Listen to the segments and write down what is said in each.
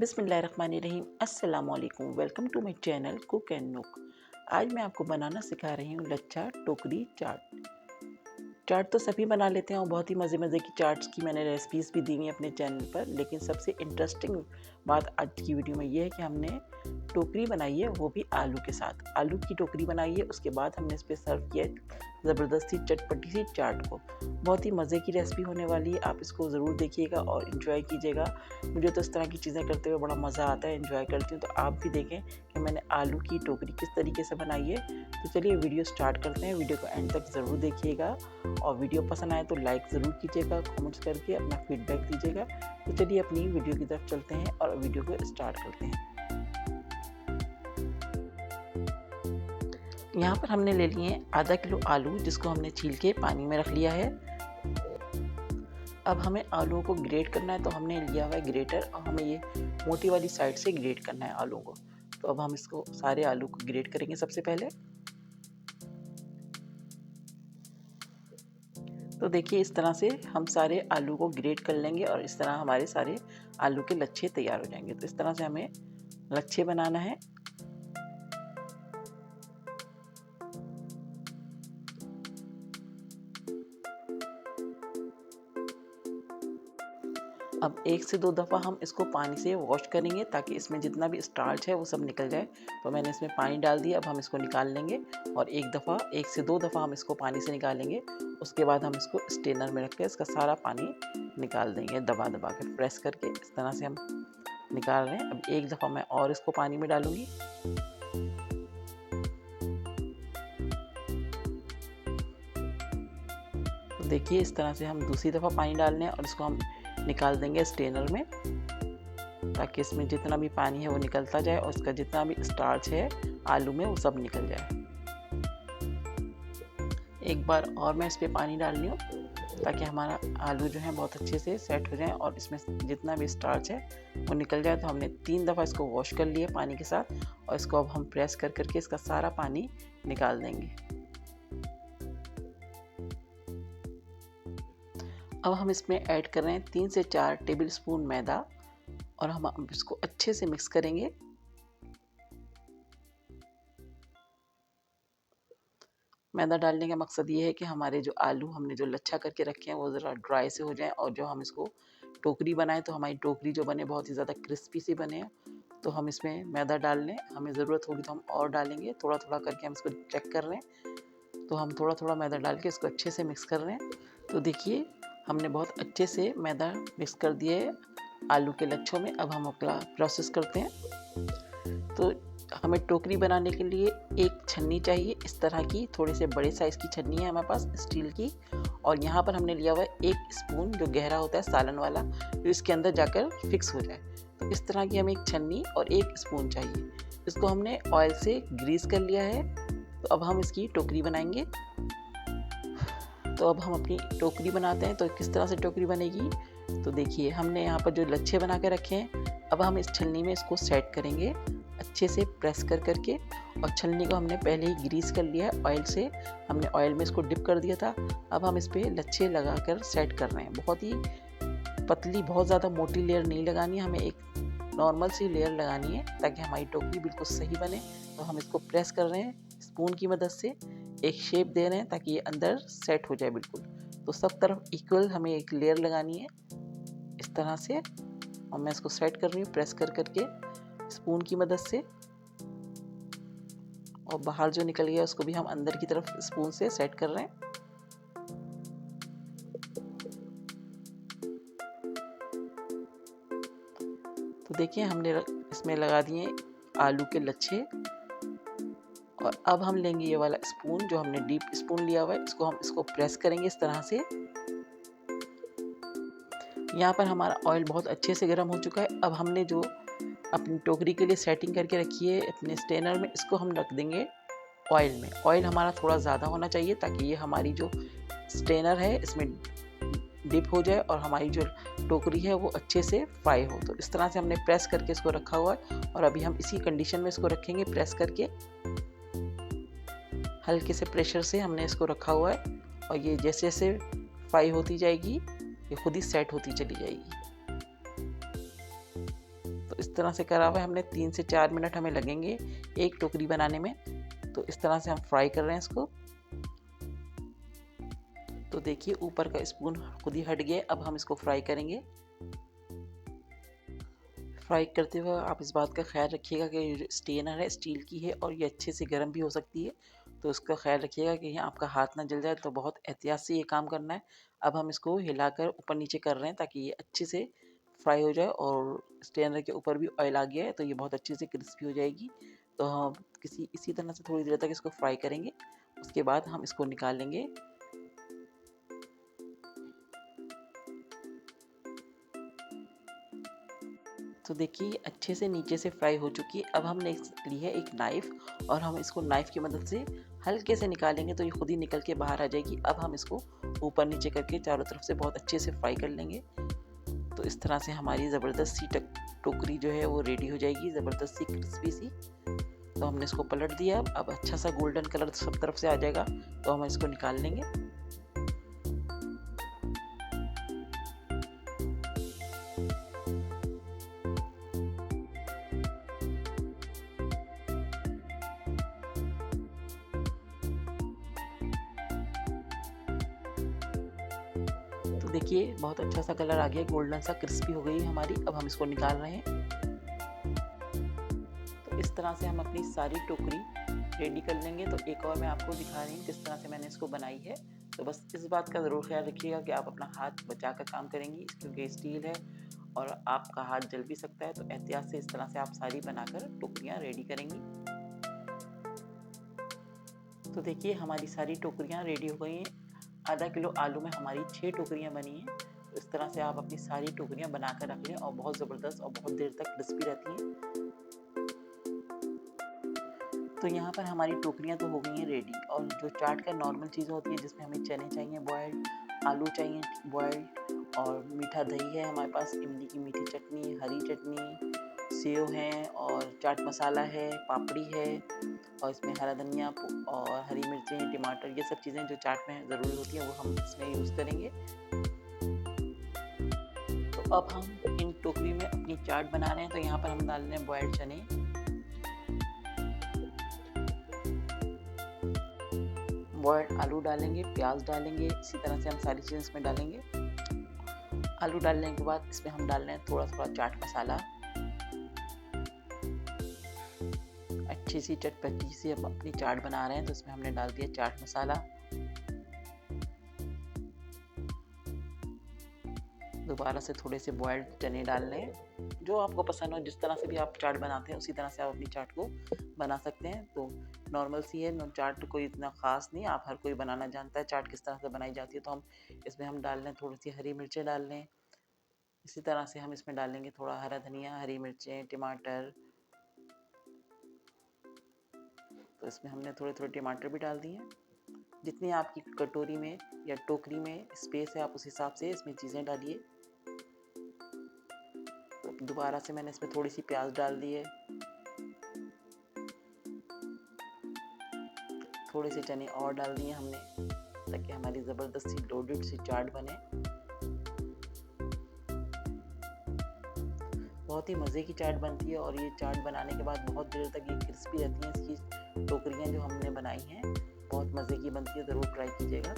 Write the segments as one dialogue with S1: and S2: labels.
S1: बिस्मिल्लाहिर्रहमानिर्रहीम। अस्सलामुअलैकुम। Welcome to my channel Cook and Nook. आज मैं आपको बनाना सिखा रही हूँ लच्छा टोकरी चाट। चाट तो सभी बना लेते हैं और बहुत ही मज़े मज़े की चाट्स की मैंने रेसिपीज़ भी दी हुई हैं अपने चैनल पर, लेकिन सबसे इंटरेस्टिंग बात आज की वीडियो में ये है कि हमने टोकरी बनाई है, वो भी आलू के साथ। आलू की टोकरी बनाई है, उसके बाद हमने इस पर सर्व किया ज़बरदस्ती चटपटी सी चाट को। बहुत ही मज़े की रेसिपी होने वाली है, आप इसको ज़रूर देखिएगा और इन्जॉय कीजिएगा। मुझे तो इस तरह की चीज़ें करते हुए बड़ा मज़ा आता है, इन्जॉय करती हूँ। तो आप भी देखें कि मैंने आलू की टोकरी किस तरीके से बनाई है। तो चलिए वीडियो स्टार्ट करते हैं। वीडियो को एंड तक ज़रूर देखिएगा और वीडियो पसंद आए तो लाइक ज़रूर कीजिएगा, कमेंट्स करके अपना फीडबैक दीजिएगा। तो चलिए अपनी वीडियो की तरफ चलते हैं और वीडियो को स्टार्ट करते हैं। यहाँ पर हमने ले लिए आधा किलो आलू, जिसको हमने छील के पानी में रख लिया है। अब हमें आलूओं को ग्रेट करना है, तो हमने लिया हुआ है ग्रेटर और हमें ये मोटी वाली साइड से ग्रेट करना है आलूओं को। तो अब हम इसको सारे आलू को ग्रेट करेंगे सबसे पहले। तो देखिए इस तरह से हम सारे आलू को ग्रेट कर लेंगे और इस तरह हमारे सारे आलू के लच्छे तैयार हो जाएंगे। तो इस तरह से हमें लच्छे बनाना है। अब 1 से 2 दफ़ा हम इसको पानी से वॉश करेंगे ताकि इसमें जितना भी स्टार्च है वो सब निकल जाए। तो मैंने इसमें पानी डाल दिया, अब हम इसको निकाल लेंगे और 1 से 2 दफ़ा हम इसको पानी से निकालेंगे। उसके बाद हम इसको स्ट्रेनर में रख के इसका सारा पानी निकाल देंगे, दबा दबा के प्रेस करके इस तरह से हम निकाल रहे हैं। अब 1 दफ़ा मैं और इसको पानी में डालूँगी। तो देखिए इस तरह से हम दूसरी दफ़ा पानी डाल रहे हैं और इसको हम निकाल देंगे स्ट्रेनर में, ताकि इसमें जितना भी पानी है वो निकलता जाए और इसका जितना भी स्टार्च है आलू में वो सब निकल जाए। एक बार और मैं इस पर पानी डाल रही हूँ ताकि हमारा आलू जो है बहुत अच्छे से सेट हो जाए और इसमें जितना भी स्टार्च है वो निकल जाए। तो हमने 3 दफ़ा इसको वॉश कर लिया पानी के साथ और इसको अब हम प्रेस कर करके इसका सारा पानी निकाल देंगे। अब हम इसमें ऐड कर रहे हैं 3 से 4 टेबल स्पून मैदा और हम इसको अच्छे से मिक्स करेंगे। मैदा डालने का मकसद ये है कि हमारे जो आलू हमने जो लच्छा करके रखे हैं वो ज़रा ड्राई से हो जाएं और जो हम इसको टोकरी बनाएं तो हमारी टोकरी जो बने बहुत ही ज़्यादा क्रिस्पी सी बने। तो हम इसमें मैदा डाल लें, हमें ज़रूरत होगी तो हम और डालेंगे। थोड़ा थोड़ा करके हम इसको चेक कर रहे हैं। तो हम थोड़ा थोड़ा मैदा डाल के इसको अच्छे से मिक्स कर रहे हैं। तो देखिए हमने बहुत अच्छे से मैदा मिक्स कर दिया है आलू के लच्छों में। अब हम अगला प्रोसेस करते हैं। तो हमें टोकरी बनाने के लिए एक छन्नी चाहिए, इस तरह की थोड़े से बड़े साइज़ की छन्नी है हमारे पास स्टील की। और यहाँ पर हमने लिया हुआ है 1 स्पून जो गहरा होता है सालन वाला, जो इसके अंदर जाकर फिक्स हो जाए। तो इस तरह की हमें एक छन्नी और 1 स्पून चाहिए। इसको हमने ऑयल से ग्रीस कर लिया है। तो अब हम इसकी टोकरी बनाएंगे। तो अब हम अपनी टोकरी बनाते हैं। तो किस तरह से टोकरी बनेगी, तो देखिए हमने यहाँ पर जो लच्छे बना के रखे हैं, अब हम इस छलनी में इसको सेट करेंगे अच्छे से प्रेस कर करके। और छलनी को हमने पहले ही ग्रीस कर लिया है ऑयल से, हमने ऑयल में इसको डिप कर दिया था। अब हम इस पर लच्छे लगा कर सेट कर रहे हैं। बहुत ही पतली, बहुत ज़्यादा मोटी लेयर नहीं लगानी है, हमें एक नॉर्मल सी लेयर लगानी है ताकि हमारी टोकरी बिल्कुल सही बने। तो हम इसको प्रेस कर रहे हैं स्पून की मदद से, एक शेप दे रहे हैं ताकि ये अंदर सेट हो जाए बिल्कुल। तो सब तरफ इक्वल हमें एक लेयर लगानी है इस तरह से। और मैं इसको सेट कर रही हूँ प्रेस कर करके स्पून की मदद से। और बाहर जो निकल गया उसको भी हम अंदर की तरफ स्पून से सेट कर रहे हैं। तो देखिए हमने इसमें लगा दिए आलू के लच्छे। और अब हम लेंगे ये वाला स्पून जो हमने डीप स्पून लिया हुआ है, इसको प्रेस करेंगे इस तरह से। यहाँ पर हमारा ऑयल बहुत अच्छे से गर्म हो चुका है। अब हमने जो अपनी टोकरी के लिए सेटिंग करके रखी है अपने स्ट्रेनर में, इसको हम रख देंगे ऑयल में। ऑयल हमारा थोड़ा ज़्यादा होना चाहिए ताकि ये हमारी जो स्ट्रेनर है इसमें डिप हो जाए और हमारी जो टोकरी है वो अच्छे से फ्राई हो। तो इस तरह से हमने प्रेस करके इसको रखा हुआ है और अभी हम इसी कंडीशन में इसको रखेंगे प्रेस करके। हल्के से प्रेशर से हमने इसको रखा हुआ है और ये जैसे जैसे फ्राई होती जाएगी ये खुद ही सेट होती चली जाएगी। तो इस इस तरह से करा हुआ है हमने। 3 से 4 मिनट हमें लगेंगे एक टोकरी बनाने में। तो इस तरह से हम फ्राई कर रहे हैं इसको। तो देखिए ऊपर का स्पून खुद ही हट गया। अब हम इसको फ्राई करेंगे। फ्राई करते हुए आप इस बात का ख्याल रखिएगा कि ये जो स्टेनर है स्टील की है और ये अच्छे से गर्म भी हो सकती है, तो उसका ख्याल रखिएगा कि यहाँ आपका हाथ ना जल जाए। तो बहुत एहतियात से ये काम करना है। अब हम इसको हिलाकर ऊपर नीचे कर रहे हैं ताकि ये अच्छे से फ्राई हो जाए। और स्टेनर के ऊपर भी ऑयल आ गया है तो ये बहुत अच्छे से क्रिस्पी हो जाएगी। तो हम इसी तरह से थोड़ी देर तक इसको फ्राई करेंगे। उसके बाद हम इसको निकाल लेंगे। तो देखिए ये अच्छे से नीचे से फ्राई हो चुकी है। अब हमने ली है एक नाइफ़ और हम इसको नाइफ़ की मदद से हल्के से निकालेंगे तो ये खुद ही निकल के बाहर आ जाएगी। अब हम इसको ऊपर नीचे करके चारों तरफ से बहुत अच्छे से फ्राई कर लेंगे। तो इस तरह से हमारी ज़बरदस्त सी टोकरी जो है वो रेडी हो जाएगी, ज़बरदस्त सी क्रिस्पी सी। तो हमने इसको पलट दिया। अब अच्छा सा गोल्डन कलर सब तरफ से आ जाएगा तो हम इसको निकाल लेंगे। तो देखिए बहुत अच्छा सा कलर आ गया, गोल्डन सा क्रिस्पी हो गई हमारी। अब हम इसको निकाल रहे हैं। तो इस तरह से हम अपनी सारी टोकरी रेडी कर लेंगे। तो एक और मैं आपको दिखा रही हूँ किस तरह से मैंने इसको बनाई है। तो बस इस बात का ज़रूर ख्याल रखिएगा कि आप अपना हाथ बचा कर काम करेंगी, क्योंकि स्टील है और आपका हाथ जल भी सकता है। तो एहतियात से इस तरह से आप सारी बनाकर टोकरियाँ रेडी करेंगी। तो देखिए हमारी सारी टोकरियाँ रेडी हो गई हैं। आधा किलो आलू में हमारी 6 टोकरियाँ बनी हैं। तो इस तरह से आप अपनी सारी टोकरियाँ बना कर रख लें और बहुत ज़बरदस्त और बहुत देर तक क्रिस्पी रहती हैं। तो यहाँ पर हमारी टोकरियाँ तो हो गई हैं रेडी। और जो चाट का नॉर्मल चीज़ होती है जिसमें हमें चने चाहिए बॉयल्ड, आलू चाहिए बॉयल्ड और मीठा दही है हमारे पास, इमली की मीठी चटनी, हरी चटनी, सेव हैं और चाट मसाला है, पापड़ी है और इसमें हरा धनिया और हरी मिर्चें, टमाटर, ये सब चीज़ें जो चाट में ज़रूरी होती हैं वो हम इसमें यूज़ करेंगे। तो अब हम इन टोकरी में अपनी चाट बना रहे हैं। तो यहाँ पर हम डाल रहे हैं बॉयल्ड चने, बॉयल्ड आलू डालेंगे, प्याज डालेंगे, इसी तरह से हम सारी चीज़ें इसमें डालेंगे। आलू डालने के बाद इसमें हम डाल रहे हैं थोड़ा थोड़ा चाट मसाला। अच्छी सी चटपटी सी हम अपनी चाट बना रहे हैं तो इसमें हमने डाल दिया चाट मसाला। दोबारा से थोड़े से बॉयल्ड चने डाल लें, जो आपको पसंद हो। जिस तरह से भी आप चाट बनाते हैं उसी तरह से आप अपनी चाट को बना सकते हैं। तो नॉर्मल सी है चाट, कोई इतना ख़ास नहीं, आप हर कोई बनाना जानता है चाट किस तरह से बनाई जाती है। तो हम डाल लें थोड़ी सी हरी मिर्चें डाल लें। इसी तरह से हम इसमें डालेंगे थोड़ा हरा धनिया, हरी मिर्चें, टमाटर। तो इसमें हमने थोड़े थोड़े टमाटर भी डाल दिए। जितनी आपकी कटोरी में या टोकरी में स्पेस है आप उस हिसाब से इसमें चीज़ें डालिए। तो दोबारा से मैंने इसमें थोड़ी सी प्याज डाल दी है, थोड़े से चने और डाल दिए हमने ताकि हमारी ज़बरदस्त सी लोडेड सी चाट बने। बहुत ही मज़े की चाट बनती है और ये चाट बनाने के बाद बहुत देर तक ये क्रिस्पी रहती हैं। इसकी टोकरियाँ जो हमने बनाई हैं बहुत मज़े की बनती है, ज़रूर ट्राई कीजिएगा।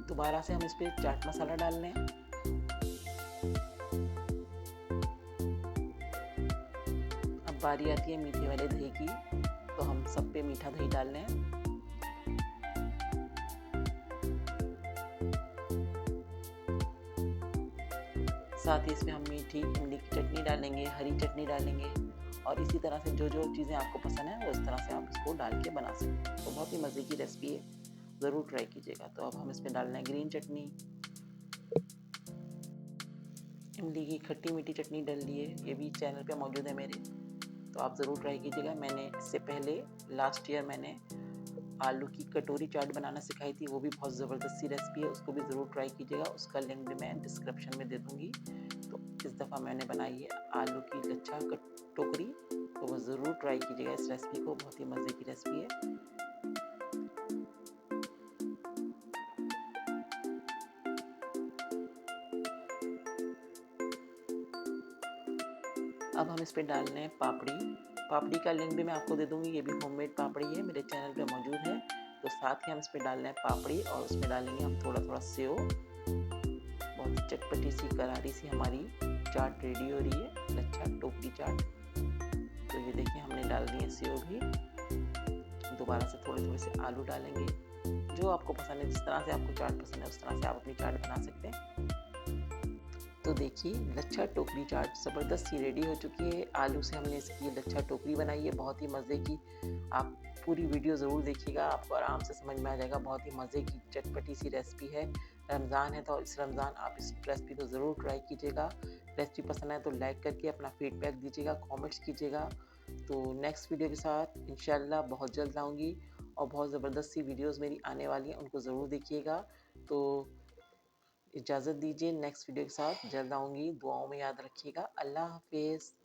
S1: दोबारा से हम इस पर चाट मसाला डाल लें। अब बारी आती है मीठे वाले दही की, तो हम सब पे मीठा दही डाल लें। साथ ही इसमें हम मीठी इमली की चटनी डालेंगे, हरी चटनी डालेंगे और इसी तरह से जो जो चीज़ें आपको पसंद है वो इस तरह से आप इसको डाल के बना सकते हैं। तो बहुत ही मज़े की रेसिपी है, ज़रूर ट्राई कीजिएगा। तो अब हम इसमें डाल रहे हैं ग्रीन चटनी, इमली की खट्टी मीठी चटनी डाल दी है, ये भी चैनल पे मौजूद है मेरे, तो आप ज़रूर ट्राई कीजिएगा। मैंने इससे पहले लास्ट ईयर मैंने आलू की कटोरी चाट बनाना सिखाई थी, वो भी बहुत ज़बरदस्त सी रेसिपी है, उसको भी ज़रूर ट्राई कीजिएगा। उसका लिंक भी मैं डिस्क्रिप्शन में दे दूँगी। तो इस दफ़ा मैंने बनाई है आलू की लच्छा टोकरी, तो वो ज़रूर ट्राई कीजिएगा इस रेसिपी को, बहुत ही मज़े की रेसिपी है। हम इस पे डाल रहे हैं पापड़ी। पापड़ी का लिंक भी मैं आपको दे दूँगी, ये भी होममेड पापड़ी है, मेरे चैनल पे मौजूद है। तो साथ ही हम इस पे डाल रहे हैं पापड़ी और उसमें डालेंगे हम थोड़ा-थोड़ा सेव। बहुत चटपटी सी करारी सी हमारी चाट रेडी हो रही है, लच्छा टोकरी चाट। तो ये देखिए हमने डाल दिए सेव भी। दोबारा से थोड़े-थोड़े से आलू डालेंगे। जो आपको पसंद है, जिस तरह से आपको चाट पसंद है उस तरह से आप अपनी चाट बना सकते हैं। तो देखिए लच्छा टोकरी चाट ज़बरदस्त सी रेडी हो चुकी है। आलू से हमने इसकी लच्छा टोकरी बनाई है, बहुत ही मज़े की। आप पूरी वीडियो ज़रूर देखिएगा, आपको आराम से समझ में आ जाएगा। बहुत ही मज़े की चटपटी सी रेसिपी है। रमज़ान है तो इस रमज़ान आप इस रेसिपी को ज़रूर ट्राई कीजिएगा। रेसिपी पसंद आए तो लाइक करके अपना फीडबैक दीजिएगा, कमेंट्स कीजिएगा। तो नेक्स्ट वीडियो के साथ इंशाल्लाह बहुत जल्द आऊँगी और बहुत ज़बरदस्त सी वीडियोज़ मेरी आने वाली हैं, उनको ज़रूर देखिएगा। तो इजाज़त दीजिए, नेक्स्ट वीडियो के साथ जल्द आऊँगी। दुआओं में याद रखिएगा। अल्लाह हाफ़िज़।